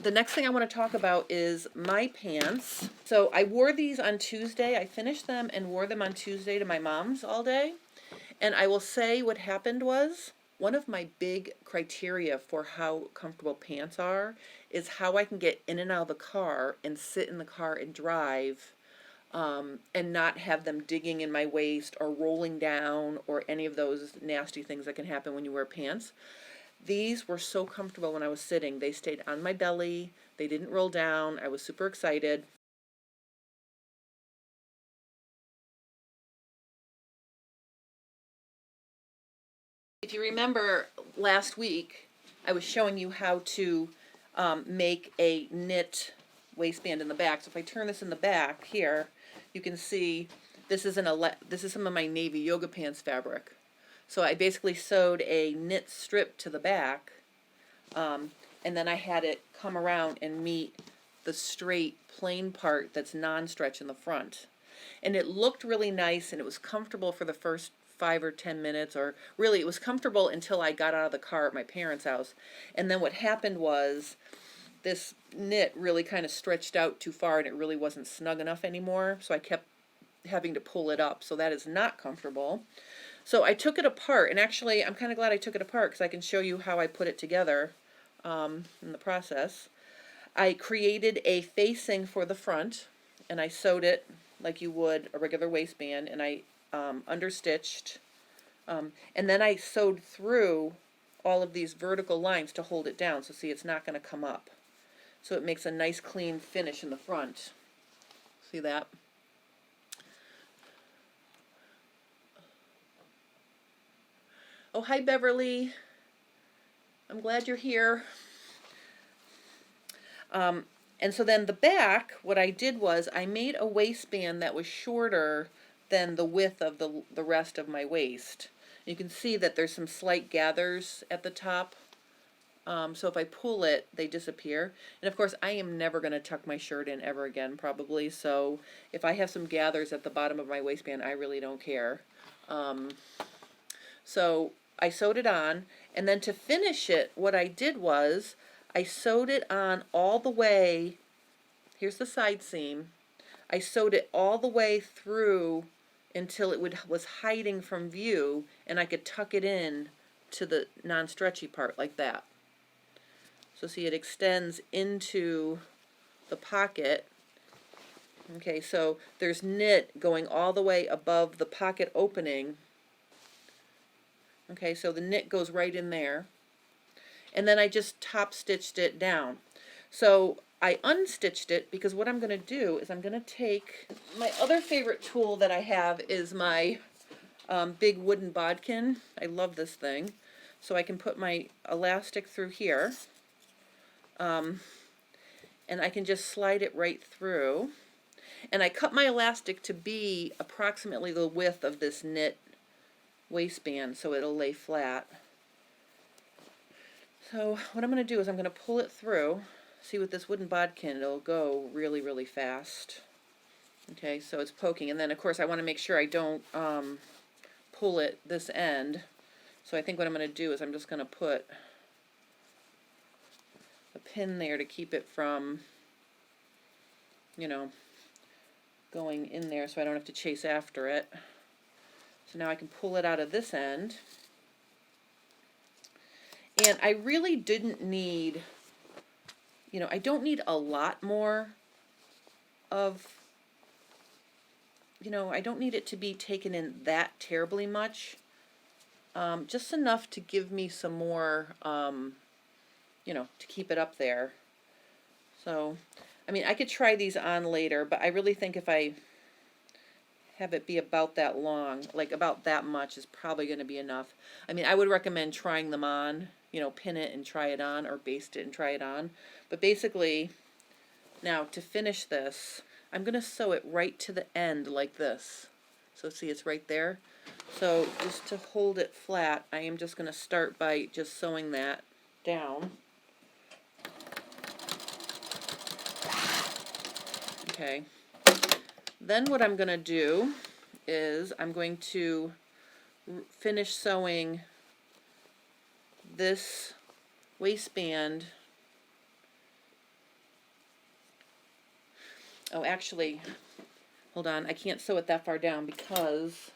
The next thing I want to talk about is my pants. So I wore these on Tuesday. I finished them and wore them on Tuesday to my mom's all day. And I will say what happened was, one of my big criteria for how comfortable pants are is how I can get in and out of the car and sit in the car and drive, and not have them digging in my waist or rolling down or any of those nasty things that can happen when you wear pants. These were so comfortable when I was sitting. They stayed on my belly. They didn't roll down. I was super excited. If you remember last week, I was showing you how to make a knit waistband in the back. So if I turn this in the back here, you can see this is some of my navy yoga pants fabric. So I basically sewed a knit strip to the back, and then I had it come around and meet the straight plain part that's non-stretch in the front. And it looked really nice, and it was comfortable for the first 5 or 10 minutes, or really it was comfortable until I got out of the car at my parents' house. And then what happened was this knit really kind of stretched out too far, and it really wasn't snug enough anymore, so I kept having to pull it up, so that is not comfortable. So I took it apart, and actually I'm kind of glad I took it apart because I can show you how I put it together in the process. I created a facing for the front, and I sewed it like you would a regular waistband, and I understitched, and then I sewed through all of these vertical lines to hold it down. So see, it's not going to come up. So it makes a nice clean finish in the front. See that? Oh, hi Beverly. I'm glad you're here. And so then the back, what I did was I made a waistband that was shorter than the width of the rest of my waist. You can see that there's some slight gathers at the top. So if I pull it, they disappear. And of course, I am never going to tuck my shirt in ever again, probably. So if I have some gathers at the bottom of my waistband, I really don't care. So I sewed it on, and then to finish it, what I did was I sewed it on all the way. Here's the side seam. I sewed it all the way through until it was hiding from view, and I could tuck it in to the non-stretchy part like that. So see, it extends into the pocket. Okay, so there's knit going all the way above the pocket opening. Okay, so the knit goes right in there. And then I just top stitched it down. So I unstitched it because what I'm going to do is I'm going to take my other favorite tool that I have is my big wooden bodkin. I love this thing. So I can put my elastic through here, and I can just slide it right through. And I cut my elastic to be approximately the width of this knit waistband so it'll lay flat. So what I'm going to do is I'm going to pull it through. See, with this wooden bodkin, it'll go really, really fast. Okay, so it's poking, and then of course I want to make sure I don't pull it this end. So I think what I'm going to do is I'm just going to put a pin there to keep it from, you know, going in there so I don't have to chase after it. So now I can pull it out of this end. And I really didn't need, you know, I don't need a lot more of, you know, I don't need it to be taken in that terribly much. Just enough to give me some more, you know, to keep it up there. So, I mean, I could try these on later, but I really think if I have it be about that long, like about that much is probably going to be enough. I mean, I would recommend trying them on, you know, pin it and try it on, or baste it and try it on. But basically, now to finish this, I'm going to sew it right to the end like this. So see, it's right there. So just to hold it flat, I am just going to start by just sewing that down. Okay. Then what I'm going to do is I'm going to finish sewing this waistband Oh, actually, hold on, I can't sew it that far down because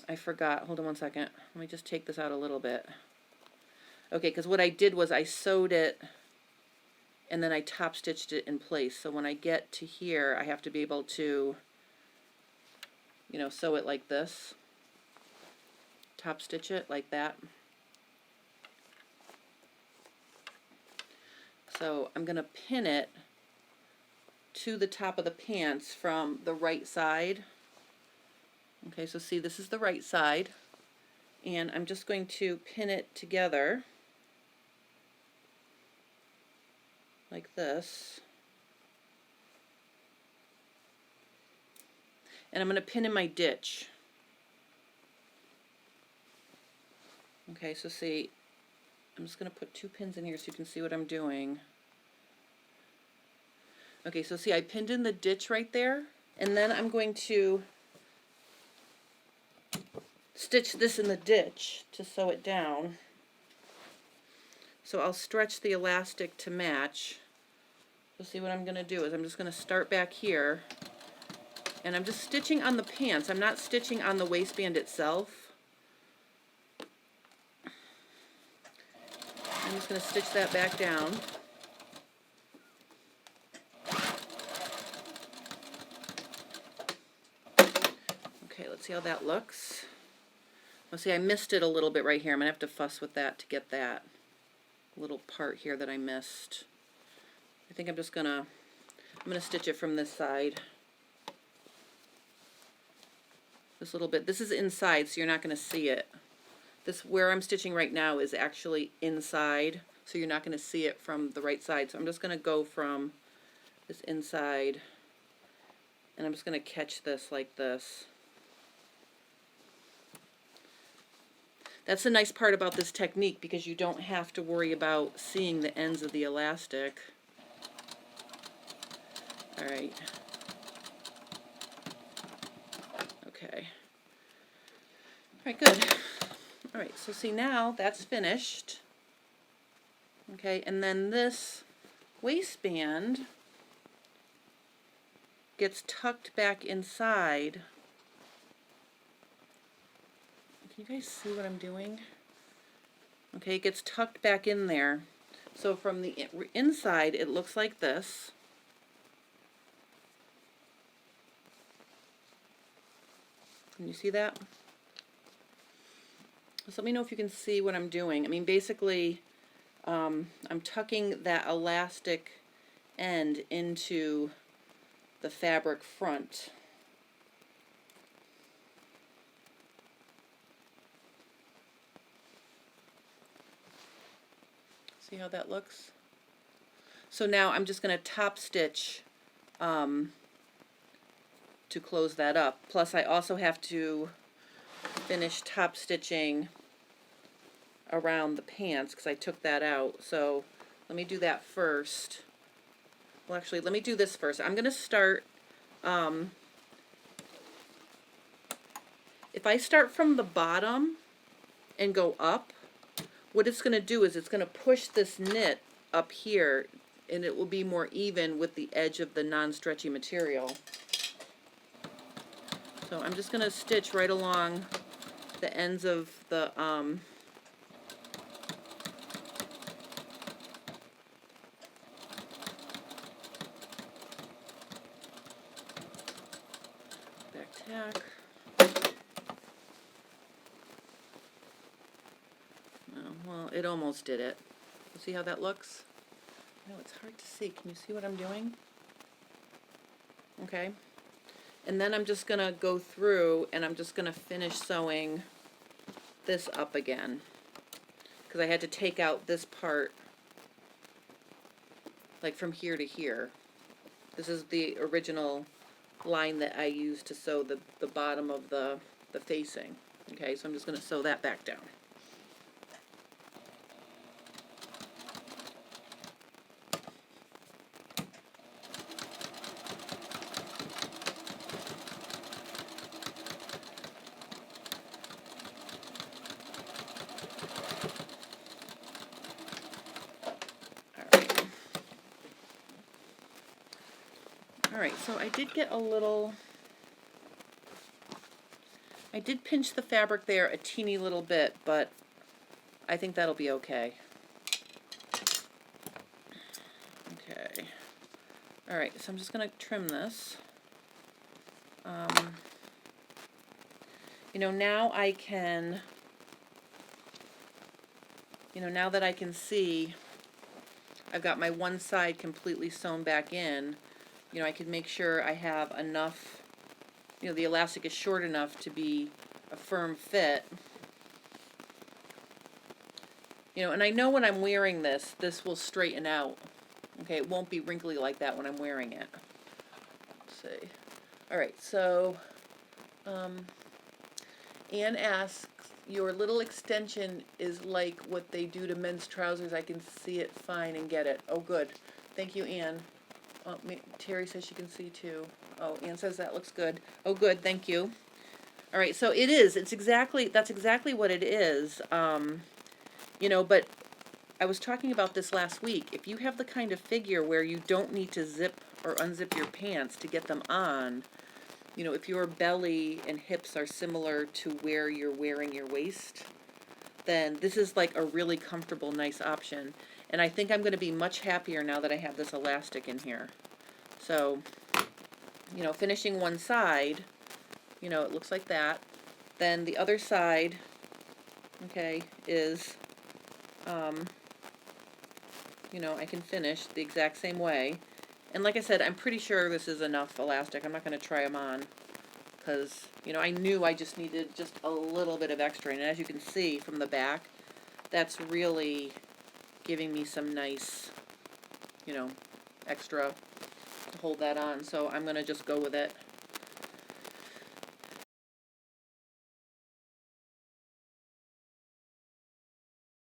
I forgot. Hold on one second. Let me just take this out a little bit. Okay, because what I did was I sewed it and then I top stitched it in place. So when I get to here, I have to be able to, you know, sew it like this. Top stitch it like that. So I'm going to pin it to the top of the pants from the right side. Okay, so see, this is the right side. And I'm just going to pin it together like this. And I'm going to pin in my ditch. Okay, so see, I'm just going to put 2 pins in here so you can see what I'm doing. Okay, so see, I pinned in the ditch right there, and then I'm going to stitch this in the ditch to sew it down. So I'll stretch the elastic to match. So see, what I'm going to do is I'm just going to start back here, and I'm just stitching on the pants. I'm not stitching on the waistband itself. I'm just going to stitch that back down. Okay, let's see how that looks. Well, see, I missed it a little bit right here. I'm going to have to fuss with that to get that little part here that I missed. I think I'm going to stitch it from this side. This little bit. This is inside, so you're not going to see it. This, where I'm stitching right now, is actually inside, so you're not going to see it from the right side. So I'm just going to go from this inside, and I'm just going to catch this like this. That's the nice part about this technique, because you don't have to worry about seeing the ends of the elastic. Alright. Okay. Alright, good. Alright, so see, now that's finished. Okay, and then this waistband gets tucked back inside. Can you guys see what I'm doing? Okay, it gets tucked back in there. So from the inside, it looks like this. Can you see that? So let me know if you can see what I'm doing. I mean, basically, I'm tucking that elastic end into the fabric front. See how that looks? So now I'm just going to top stitch to close that up. Plus I also have to finish top stitching around the pants because I took that out. So let me do that first. Well, actually, let me do this first. I'm going to start, if I start from the bottom and go up, what it's going to do is it's going to push this knit up here, and it will be more even with the edge of the non-stretchy material. So I'm just going to stitch right along the ends of the back tack. Oh, well, it almost did it. See how that looks? No, it's hard to see. Can you see what I'm doing? Okay. And then I'm just going to go through and I'm just going to finish sewing this up again, because I had to take out this part like from here to here. This is the original line that I used to sew the bottom of the facing. Okay, so I'm just going to sew that back down. Alright, so I did get a little, I did pinch the fabric there a teeny little bit, but I think that'll be okay. Okay. Alright, so I'm just going to trim this. You know, now I can, you know, now that I can see I've got my one side completely sewn back in, you know, I can make sure I have enough, you know, the elastic is short enough to be a firm fit. You know, and I know when I'm wearing this, this will straighten out. Okay, it won't be wrinkly like that when I'm wearing it. Let's see. Alright, so, Anne asks, your little extension is like what they do to men's trousers. I can see it fine and get it. Oh, good. Thank you, Anne. Terry says she can see too. Oh, Anne says that looks good. Oh, good. Thank you. All right, so it is. It's exactly, that's exactly what it is. You know, but I was talking about this last week. If you have the kind of figure where you don't need to zip or unzip your pants to get them on, you know, if your belly and hips are similar to where you're wearing your waist, then this is like a really comfortable, nice option. And I think I'm going to be much happier now that I have this elastic in here. So, you know, finishing one side, you know, it looks like that. Then the other side, okay, is, you know, I can finish the exact same way. And like I said, I'm pretty sure this is enough elastic. I'm not going to try them on because, you know, I knew I just needed just a little bit of extra. And as you can see from the back, that's really giving me some nice, you know, extra to hold that on. So I'm going to just go with it.